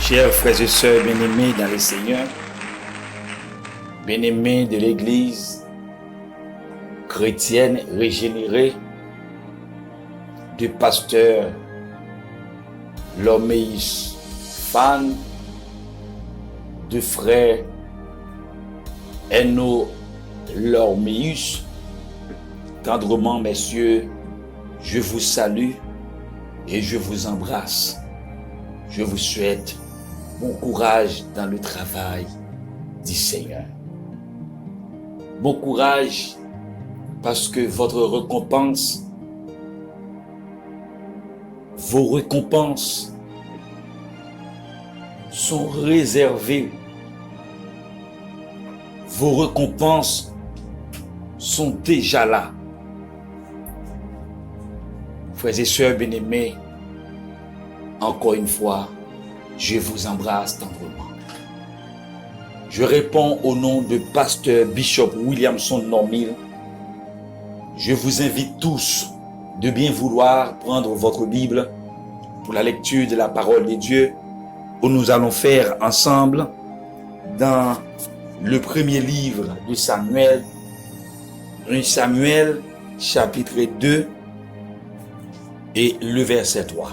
Chers frères et sœurs bien-aimés dans le Seigneur, bien-aimés de l'Église chrétienne régénérée, du pasteur Loméis Fan, du frère Eno Lorméus, tendrement, messieurs, je vous salue et je vous embrasse. Je vous souhaite bon courage dans le travail du Seigneur. Bon courage parce que votre récompense, vos récompenses sont réservées. Vos récompenses sont déjà là. Frères et sœurs bien-aimés, encore une fois, je vous embrasse tendrement. Je réponds au nom de pasteur Bishop Williamson Normil. Je vous invite tous de bien vouloir prendre votre Bible pour la lecture de la parole de Dieu, où nous allons faire ensemble dans le premier livre de Samuel, 1 Samuel chapitre 2 et le verset 3.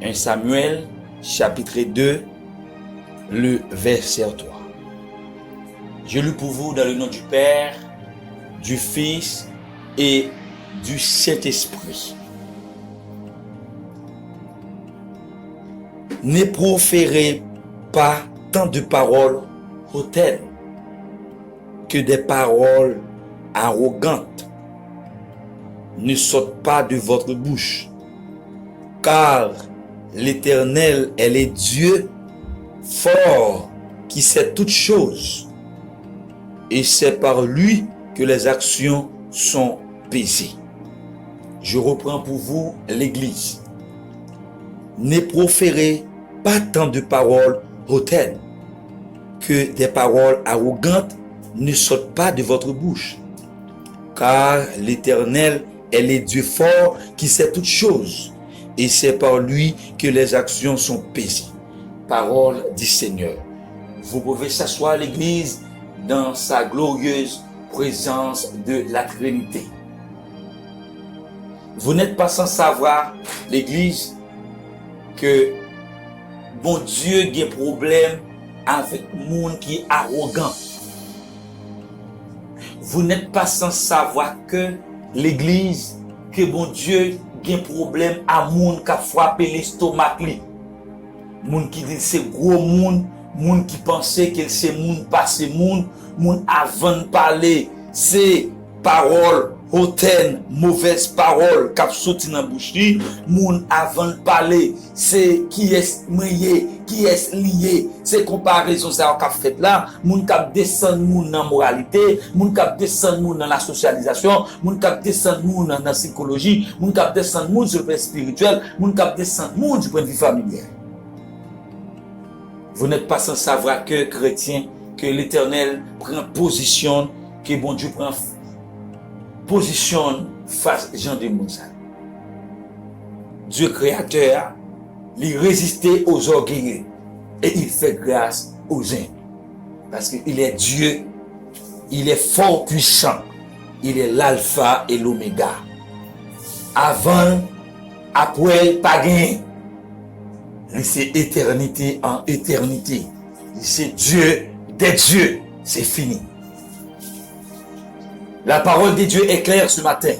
1 Samuel, chapitre 2, le verset 3. Je lis pour vous dans le nom du Père, du Fils et du Saint-Esprit. Ne proférez pas tant de paroles hautaines que des paroles arrogantes ne sortent pas de votre bouche, car l'Éternel est le Dieu fort qui sait toutes choses, et c'est par lui que les actions sont pesées. Je reprends pour vous l'Église. Ne proférez pas tant de paroles hautaines que des paroles arrogantes ne sortent pas de votre bouche, car l'Éternel est le Dieu fort qui sait toutes choses, et c'est par lui que les actions sont pesées. Parole du Seigneur. Vous pouvez s'asseoir à l'Église dans sa glorieuse présence de la Trinité. Vous n'êtes pas sans savoir, l'Église, que bon Dieu a un problème avec le monde qui est arrogant. Vous n'êtes pas sans savoir que l'Église, que bon Dieu a un problème à monde qui a frappé l'estomac. Moun qui dit c'est gros moun qui pensait que c'est moun pas c'est moun avant de parler, c'est parole hautaine, mauvaise parole qui sorti dans bouche li, moun avant de parler, c'est qui est marié, qui est lié, c'est comparaison ça qu'a fait là, moun qui descend moun dans moralité, moun qui descend moun dans la socialisation, moun qui descend moun dans la psychologie, moun qui descend moun sur le plan spirituel, moun qui descend moun du point de vue familial. Vous n'êtes pas sans savoir que chrétien, que l'Éternel prend position, que bon Dieu prend position face à Jean de Moussa. Dieu créateur, il résistait aux orgueilleux et il fait grâce aux humbles. Parce qu'il est Dieu, il est fort puissant, il est l'alpha et l'oméga. Avant, après, pas gain. C'est éternité en éternité. C'est Dieu des dieux. C'est fini. La parole de Dieu est claire ce matin.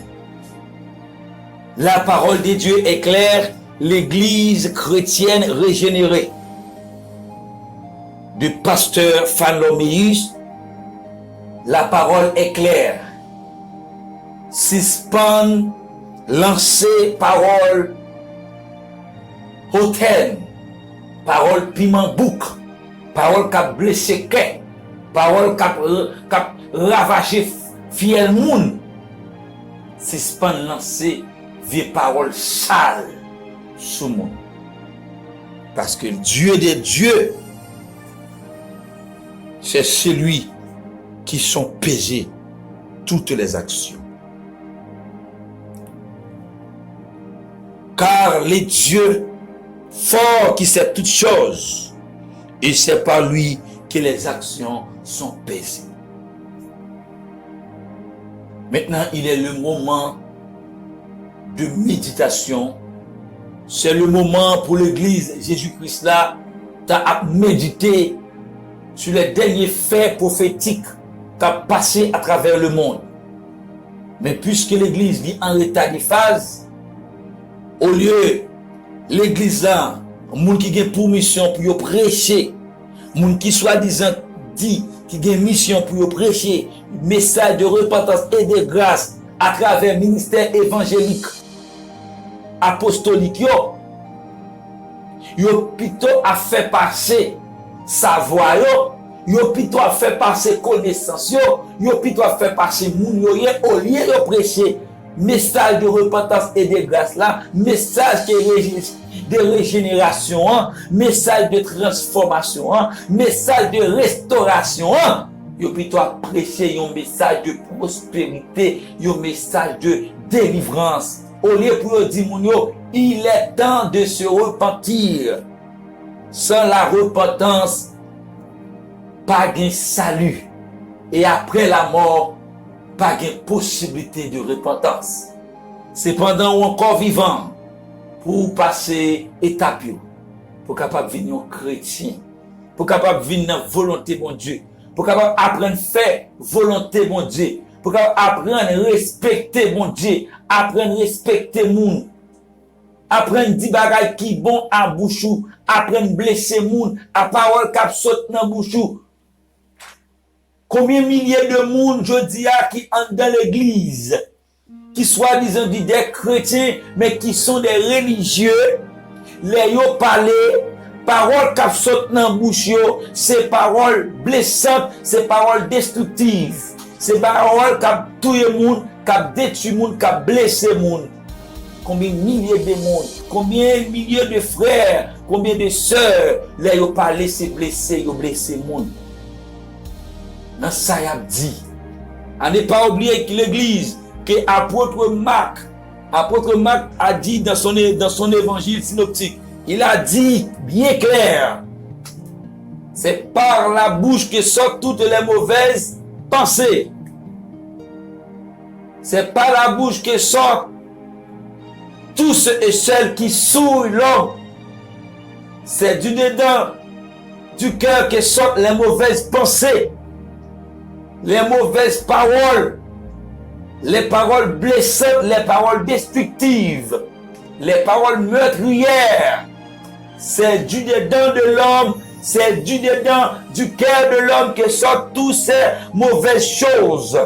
La parole de Dieu est claire. L'Église chrétienne régénérée du pasteur Fan Loméus. La parole est claire. Suspend, lancer parole hautaine, parole piment bouc, parole qui a blessé cœur, parole qui a ravagé fiel moun. Suspend lancer vieille parole sale sous monde. Parce que Dieu des dieux, c'est celui qui sont pesés toutes les actions. Car les dieux fort qui sait toutes choses, et c'est par lui que les actions sont pesées. Maintenant, il est le moment de méditation. C'est le moment pour l'Église Jésus-Christ là, à méditer sur les derniers faits prophétiques qui ont passé à travers le monde. Mais puisque l'Église vit en état de phase, au lieu l'Église là, moun qui a pour mission pour prêcher, moun qui soi-disant dit qui a mission pour prêcher, message de repentance et de grâce à travers le ministère évangélique, apostolique, yo plutôt a fait passer savoir, yo plutôt a fait passer connaissance, yo plutôt a fait passer moun yo, au lieu de prêcher message de repentance et de grâce là, message de régénération, message de transformation, message de restauration, yo plutôt prêcher un message de prospérité, un message de délivrance. Au lieu pour dire moun yo, il est temps de se repentir. Sans la repentance, pas de salut. Et après la mort, pas de possibilité de repentance. Cependant, ou encore vivant, pour passer étape, pour capable venir un chrétien, pour capable venir dans la volonté de mon Dieu, pour capable apprendre à faire volonté de mon Dieu, pour capable apprendre à respecter mon Dieu, apprendre à respecter moun, apprendre à dire bagay qui bon à bouchou, apprendre à blesser moun, à parole qui saute dans bouchou. Combien de milliers de monde, je dis, qui entrent dans l'église, qui soi-disant des chrétiens, mais qui sont des religieux, les yo parlent, paroles qui sautent dans la bouche, c'est paroles blessantes, c'est paroles destructives, c'est paroles qui tuent le monde, qui détruisent le monde, qui blessent le monde. Combien de milliers de monde, combien de milliers de frères, combien de sœurs, les yo parlent, c'est blessé, yo blessé le monde. Dans ça, il a dit, à ne pas oublier que l'église, que apôtre Marc a dit dans son évangile synoptique, il a dit bien clair, c'est par la bouche que sortent toutes les mauvaises pensées. C'est par la bouche que sortent tous ceux et celles qui souillent l'homme. C'est du dedans du cœur que sortent les mauvaises pensées. Les mauvaises paroles, les paroles blessantes, les paroles destructives, les paroles meurtrières, c'est du dedans de l'homme, c'est du dedans du cœur de l'homme que sortent toutes ces mauvaises choses.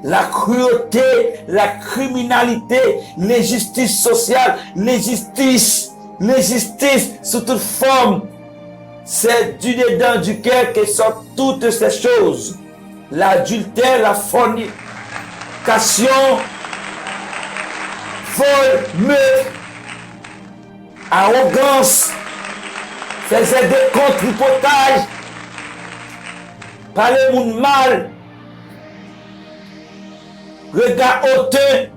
La cruauté, la criminalité, l'injustice sociale, l'injustice sous toute forme, c'est du dedans du cœur que sortent toutes ces choses. L'adultère, la fornication, vol, meurtre, arrogance, faisait des contre-hypotages, parler moun mal, regard hauteux,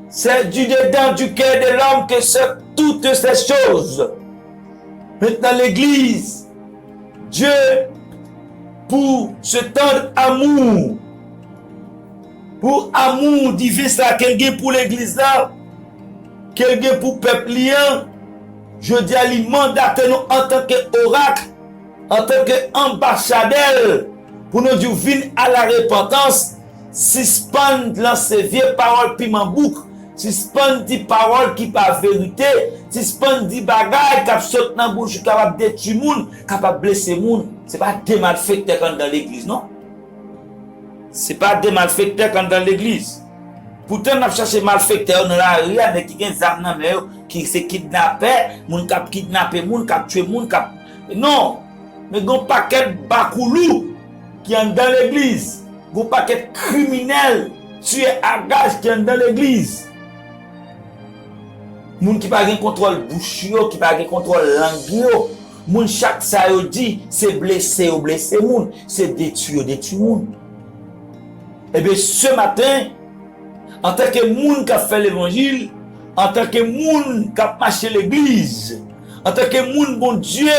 c'est du dedans du cœur de l'homme que sont toutes ces choses. Maintenant l'église, Dieu, pour ce temps d'amour, pour amour divin ça quelqu'un pour l'église là, quelqu'un pour peuple liant, je dis à lui mandate nous en tant qu'oracle, en tant qu'ambassadeur, pour nous dire venir à la repentance, suspendre dans ces vieilles paroles piment bouc, suspendre des paroles qui pas vérité, suspendre des bagailles qui sautent dans la bouche, capable de détruire le monde, capable de blesser le monde. Ce n'est pas des malfaiteurs quand dans l'église, non? Ce n'est pas des malfaiteurs quand dans l'église. Pourtant, on a cherché malfaiteurs dans la rue, avec qui qui se kidnappé, moun kap kidnappé, moun kap tué, moun kap. Non! Mais il y a un paquet de bakoulou qui est dans l'église. Il y a un paquet de criminels tués à gage qui est dans l'église. Moun qui pas de contrôle bouche, qui pas de contrôle langue, moun chaque ça yo dit, c'est blessé ou blessé moun, c'est détruire moun. Et bien ce matin, en tant que moun qui a fait l'évangile, en tant que moun qui a marché l'église, en tant que moun bon Dieu,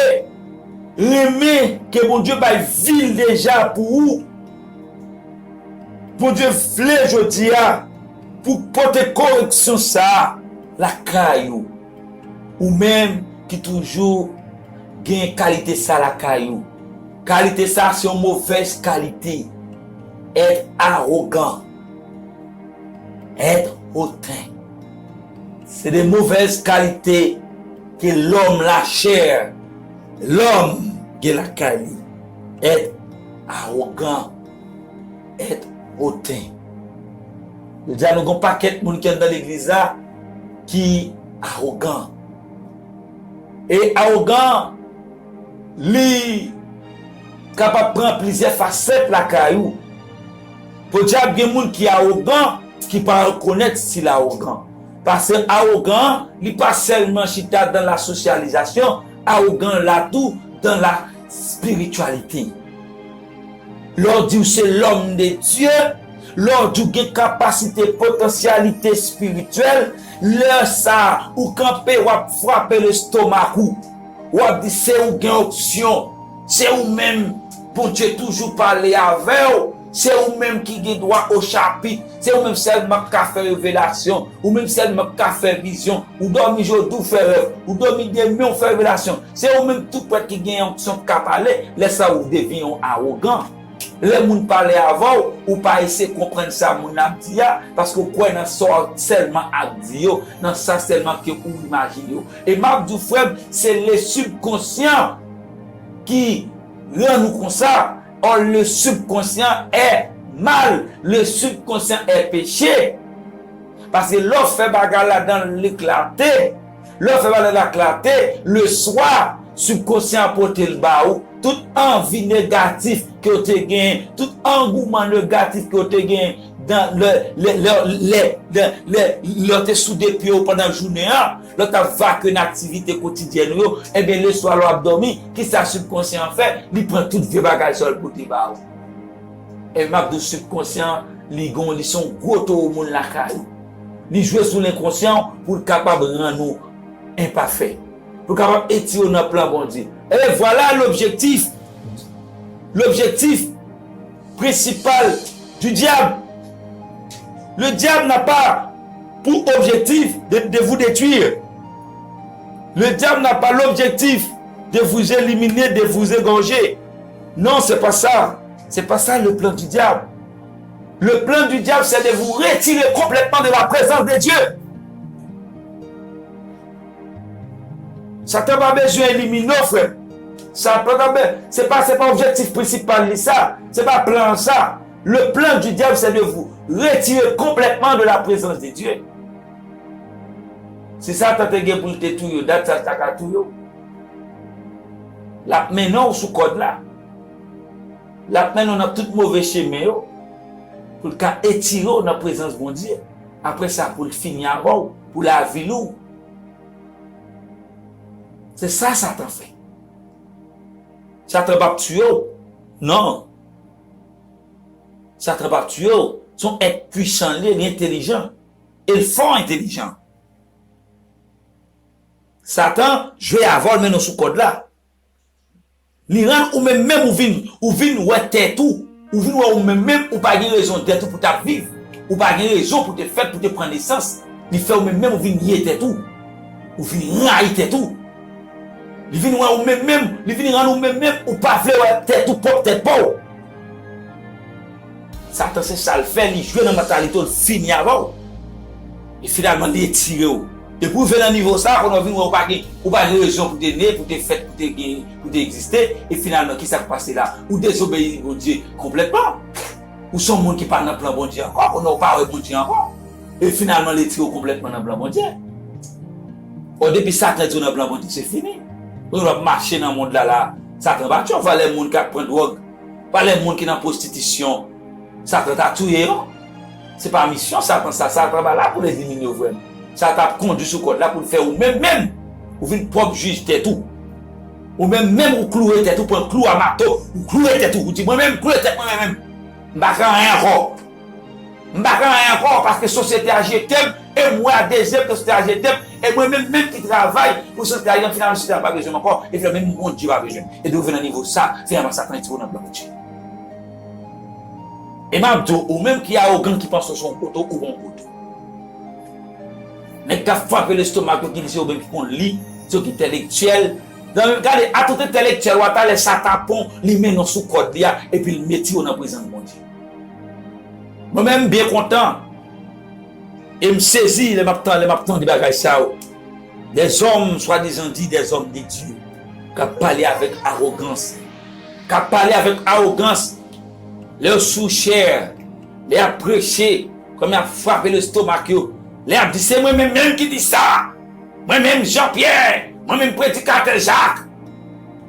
remet que bon Dieu va ville déjà pour vous. Bon Dieu voulait jodi a pour porter correction ça, la caillou. Ou même qui toujours gagne qualité ça la caillou. Qualité ça c'est une mauvaise qualité. Être arrogant. Être hautain. C'est des mauvaises qualités que l'homme, la chair, l'homme qui la qualité. Être arrogant. Être hautain. Je dis à nous avons un paquet de monde qui est dans l'église là qui est arrogant. Et arrogant, lui capable de prendre plusieurs facettes la caillou. Pour dire qu'il y a des gens qui sont arrogants, qui ne peuvent pas reconnaître s'il est arrogant. Parce que arrogant, il n'est pas seulement chita dans la socialisation, arrogant là tout dans la spiritualité. Lorsque c'est l'homme de Dieu, lorsque tu as capacité, potentialité spirituelle, là ça, ou camper, ou frapper l'estomac, ou dit c'est ou gain option, c'est ou même pour Dieu toujours parler avec vous. C'est ou même qui a droit au chapitre, c'est ou même seulement qui a fait révélation, ou même seulement qui a fait vision, ou dormi jour tout faire rêve, ou dormi des nuits on fait révélation. C'est ou même tout près qui gagne option qui a parlé, laisse ça ou devient arrogant. Les gens parlent avant, ou pas essayer de comprendre ça, mon dit, parce que quoi dans ça seulement à dire, dans ça seulement que vous imaginez. Et m'a dit frère, c'est le subconscient qui rend nous comme ça. Or, le subconscient est mal, le subconscient est péché. Parce que l'offre fait bagarre là dans l'éclaté, l'offre fait bagarre dans l'éclaté, le soir, subconscient porte le baou, toute envie négative que tu as gagné, tout engouement négatif que tu as gagné dans le sous des pieds pendant la journée, là tu as une activité quotidienne, et bien le soir, l'abdomen, qui ça subconscient fait, il prend toute vieux bagage sur le côté bas. Et map de subconscient, ils sont gros au monde la caille. Ils jouent sur l'inconscient pour être capable de rendre nous imparfaits, pour être capable d'étirer notre plan bon Dieu. Et voilà l'objectif principal du diable. Le diable n'a pas pour objectif de vous détruire. Le diable n'a pas l'objectif de vous éliminer, de vous égorger. Non, c'est pas ça. C'est pas ça le plan du diable. Le plan du diable, c'est de vous retirer complètement de la présence de Dieu. Satan n'a pas besoin d'éliminer, frère. C'est pas objectif principal, ça. C'est pas plan ça. Le plan du diable, c'est de vous retirer complètement de la présence de Dieu. C'est ça, t'as été pour te tout, date ça, t'as tout. Là, maintenant, sous code là. Là, maintenant, on a tout mauvais chemin, pour le cas étirer dans la présence de Dieu. Après ça, pour le finir avant, pour la vie lourde. C'est ça, Satan fait. Satan va tuer. Non. Satan va tuer. Son être puissant, l'intelligent. Et le fort intelligent. Satan, je vais avoir maintenant sous code là. L'Iran, ou même ou vin ou tête tout. Ou vin ou même ou pas de raison d'être pour ta vivre. Ou pas de raison pour te faire, pour te prendre naissance. Il fait ou même ou vin y tête tout. Ou vin railler tête tout. Il vient ou même, il vient ou même ou pas faire tête ou propre tête pas. Satan c'est ça le fait, il joue dans la mentalité, il finit avant. Et finalement il tire. Et pour venir à niveau ça, on a vu ou pas de raison pour te naître, pour te faire, pour te exister. Et finalement qui s'est passé là? Ou désobéir bon Dieu complètement. Ou sont monde qui parle dans le plan bon Dieu encore, on n'a pas bon Dieu encore. Et finalement les tire complètement dans le plan bon Dieu. Depuis Satan est dans le plan bon Dieu, c'est fini. On va marcher dans le monde là, Satan va tuer, on va les gens qui prennent drogue, pas les gens qui sont en prostitution. Satan t'a tué. C'est pas mission, Satan va là pour les éliminer vraiment. Satan t'a conduit ce code là pour le faire ou même, ou une propre juge tête tout. Ou même ou clouer tête tout, pour un clou à marteau, ou clouer tête tout, ou dit moi-même, clouer tête moi-même. M'baka rien encore. M'baka rien encore parce que la société a jeté, et moi, deuxième que c'était et moi-même, même qui travaille pour ce travail, finalement, je n'ai pas besoin encore, et puis même mon Dieu va besoin. Et de revenir à niveau ça, finalement, ça prend un petit peu dans le plan de Dieu. Et même, ou même qui a aucun qui pense sur son couteau ou bon couteau. Mais qui a frappé l'estomac, qui dit, ou même qui lit, ce qui est intellectuel. Regardez, à tout intellectuel, ou à les satapons, les met dans sous code, et puis le métier dans la présence de mon Dieu. Moi-même, bien content. Et me saisis les maptans des bagages ça. Des hommes, soi-disant dit, des hommes de Dieu, qui parlent avec arrogance. Qui parlent avec arrogance. Leur sous-chair, les a prêché, comme il a frappé le stomac. Les a dit, c'est moi-même qui dit ça. Moi-même Jean-Pierre, moi-même prédicateur Jacques,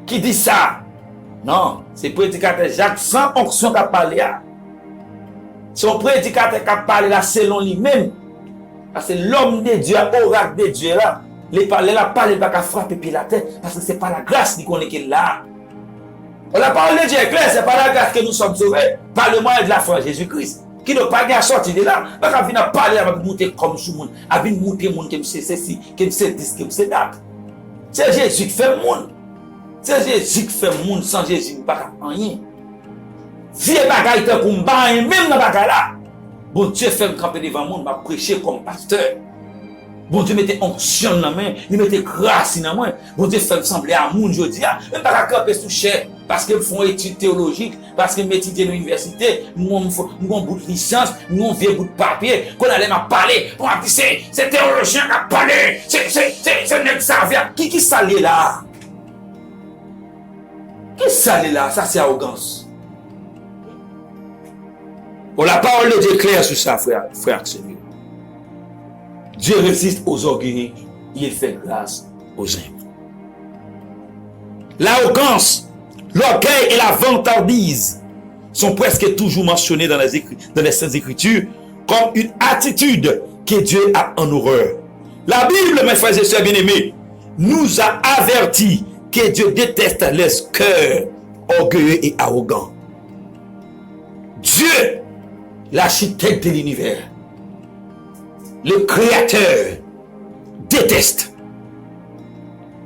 qui dit ça. Non, c'est prédicateur Jacques sans onction qui a parlé. Son prédicateur qui a parlé là, selon lui-même. C'est l'homme de Dieu, l'oracle de Dieu là. Les parler là, parler pas qu'à frapper puis la tête, parce que c'est pas la grâce qui connaît qu'il là. La parole de Dieu est claire, c'est pas la grâce que nous sommes sauvés, par le moyen de la foi de Jésus-Christ. Qui ne pas bien sortir de là, parce qu'à venir parler avec monter comme tout le monde, à venir monter monde qui me sait ceci, qui me sait 10, qui me sait date. C'est Jésus qui fait le monde. C'est Jésus qui fait le monde, sans Jésus, pas rien. Vieux bagaille pour me battre, même dans bagaille là. Bon Dieu fait me camper devant le monde, m'a prêché comme pasteur. Bon Dieu mettait onction dans la main, il mettait grâce dans la main. Bon Dieu fait me sembler à monde, je dis, même pas qu'à camper sous chair, parce qu'ils font études théologiques, parce qu'ils m'étudient à l'université, nous avons bout de licence, nous avons un bout de papier, qu'on allait m'a parler, pour m'a dit, c'est théologien qui a parlé, c'est un exaviat. Qui s'allait là? Qui s'allait là? Ça c'est arrogance. Bon, la parole de Dieu est claire sur ça, frère Seigneur. Dieu résiste aux orgueilleux, il fait grâce aux humbles. L'arrogance, l'orgueil et la vantardise sont presque toujours mentionnés dans les Saintes Écritures comme une attitude que Dieu a en horreur. La Bible, mes frères et sœurs bien-aimés, nous a averti que Dieu déteste les cœurs orgueilleux et arrogants. Dieu, l'architecte de l'univers, le créateur, déteste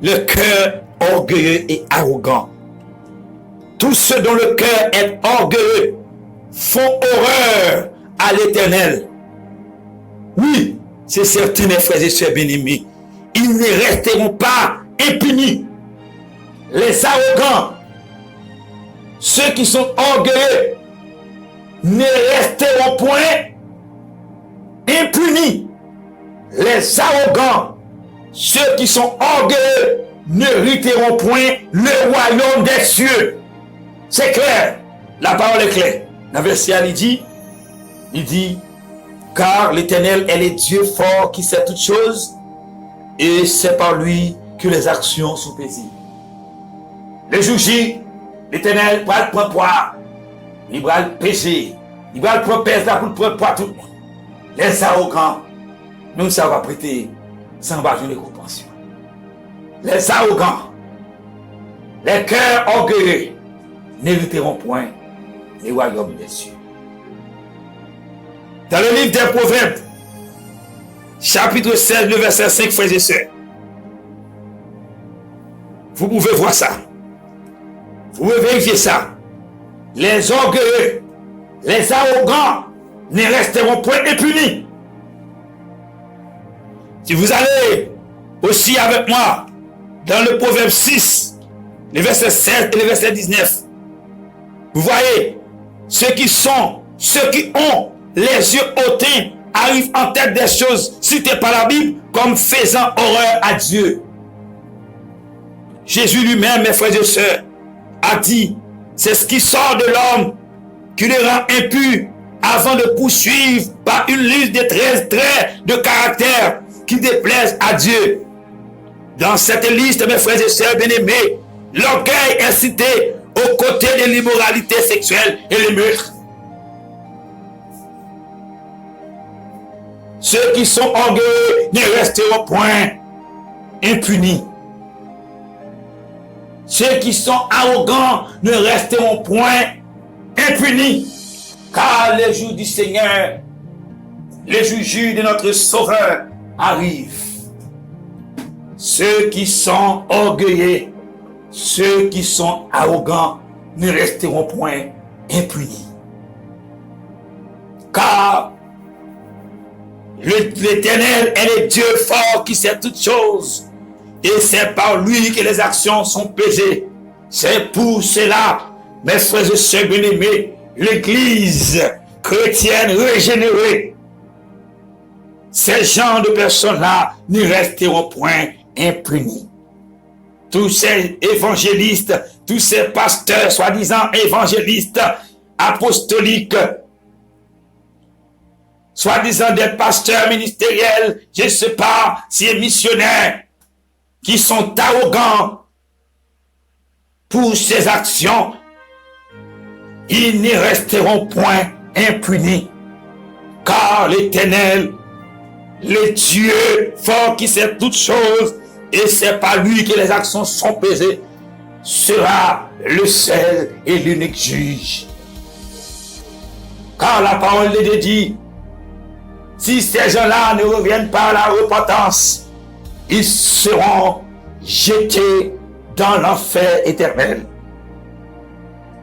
le cœur orgueilleux et arrogant. Tous ceux dont le cœur est orgueilleux font horreur à l'Éternel. Oui, c'est certain, mes frères et sœurs bien-aimés, ils ne resteront pas impunis. Les arrogants, ceux qui sont orgueilleux, ne resteront point impunis. Les arrogants, ceux qui sont orgueilleux, n'hériteront point le royaume des cieux. C'est clair, la parole est claire. Dans le verset, il dit, car l'Éternel est le Dieu fort qui sait toutes choses, et c'est par lui que les actions sont paisibles. Le jour J, l'Éternel va le prendre poids, il va le pécher, il va le prendre pour le prendre poids tout le monde. Les arrogants, nous ça va prêter sans besoin de compassion. Les arrogants, les cœurs orgueilleux, n'hériteront point les royaumes des cieux. Dans le livre des Proverbes, chapitre 16, le verset 5, frères et sœurs, vous pouvez voir ça. Vous pouvez vérifier ça. Les orgueilleux, les arrogants ne resteront point impunis. Si vous allez aussi avec moi dans le Proverbe 6, le verset 7 et le verset 19, vous voyez, ceux qui ont les yeux hautains arrivent en tête des choses citées par la Bible comme faisant horreur à Dieu. Jésus lui-même, mes frères et sœurs, a dit, c'est ce qui sort de l'homme qui le rend impur avant de poursuivre par une liste de 13 traits de caractère qui déplaisent à Dieu. Dans cette liste, mes frères et sœurs bien-aimés, l'orgueil est cité aux côtés de l'immoralité sexuelle et le meurtre. Ceux qui sont orgueilleux ne resteront point impunis. Ceux qui sont arrogants ne resteront point impunis. Car le jour du Seigneur le jugement de notre Sauveur arrive. Ceux qui sont orgueilleux, ceux qui sont arrogants ne resteront point impunis. Car l'Éternel est le Dieu fort qui sait toutes choses, et c'est par lui que les actions sont pesées. C'est pour cela, mes frères et sœurs bien-aimés, l'Église chrétienne régénérée, ces gens de personnes-là ne resteront point impunis. Tous ces évangélistes, tous ces pasteurs, soi-disant évangélistes, apostoliques, soi-disant des pasteurs ministériels, je ne sais pas, si missionnaires, qui sont arrogants pour ces actions, ils ne resteront point impunis, car l'Éternel, le Dieu fort qui sait toutes choses, et c'est par lui que les actions sont pesées, sera le seul et l'unique juge. Car la parole de Dieu dit, si ces gens-là ne reviennent pas à la repentance, ils seront jetés dans l'enfer éternel.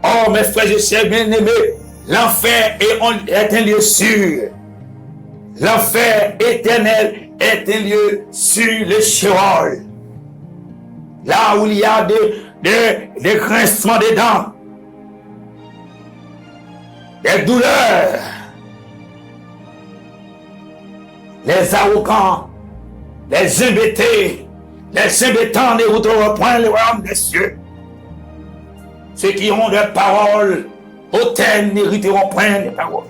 Oh, mes frères et sœurs bien-aimés, l'enfer est un lieu sûr. L'enfer éternel est un lieu sur le Sheol. Là où il y a des grincements des dents, des douleurs. Les arrogants, les embêtés, les embêtants n'hériteront point le royaume des cieux. Ceux qui ont des paroles hautaines n'hériteront point les paroles.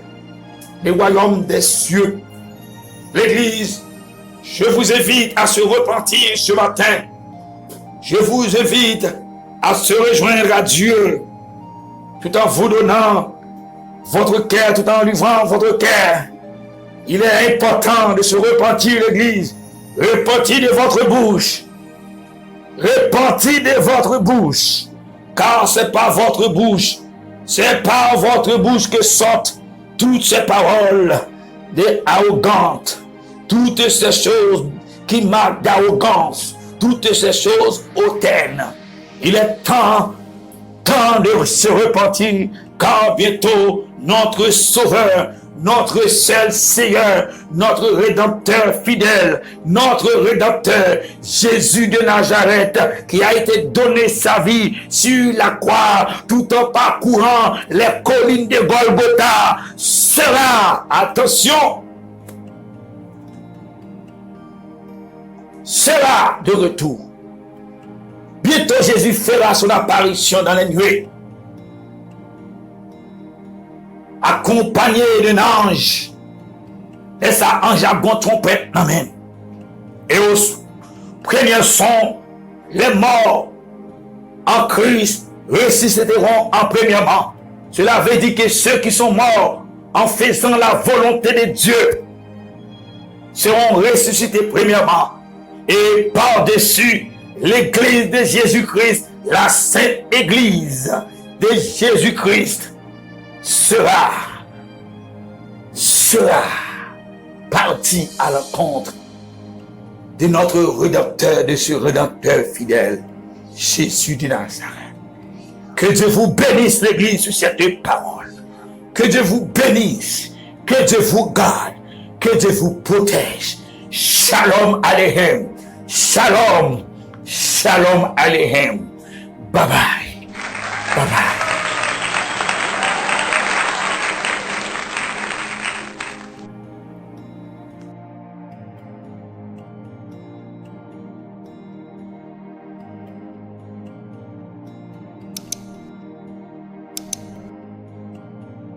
Le royaume des cieux. L'Église, je vous invite à se repentir ce matin. Je vous invite à se rejoindre à Dieu tout en vous donnant votre cœur, tout en livrant votre cœur. Il est important de se repentir, l'Église. Repentez de votre bouche. Repentez de votre bouche. Car c'est par votre bouche, c'est par votre bouche que sortent toutes ces paroles arrogantes, toutes ces choses qui marquent d'arrogance, toutes ces choses hautaines. Il est temps de se repentir, car bientôt notre Sauveur, notre seul Seigneur, notre Rédempteur fidèle, notre Rédempteur, Jésus de Nazareth, qui a été donné sa vie sur la croix, tout en parcourant les collines de Golgotha, sera, attention, sera de retour. Bientôt Jésus fera son apparition dans les nuées, accompagné d'un ange, et ça en jargon trompette, amen. Et au premier son, les morts en Christ ressusciteront en premièrement. Cela veut dire que ceux qui sont morts en faisant la volonté de Dieu seront ressuscités premièrement. Et par-dessus l'église de Jésus-Christ, la sainte église de Jésus-Christ, sera parti à l'encontre de notre Rédempteur, de ce Rédempteur fidèle, Jésus de Nazareth. Que Dieu vous bénisse, l'Église, sur cette parole. Que Dieu vous bénisse, que Dieu vous garde, que Dieu vous protège. Shalom Aleichem. Shalom. Shalom Aleichem. Bye bye. Bye bye.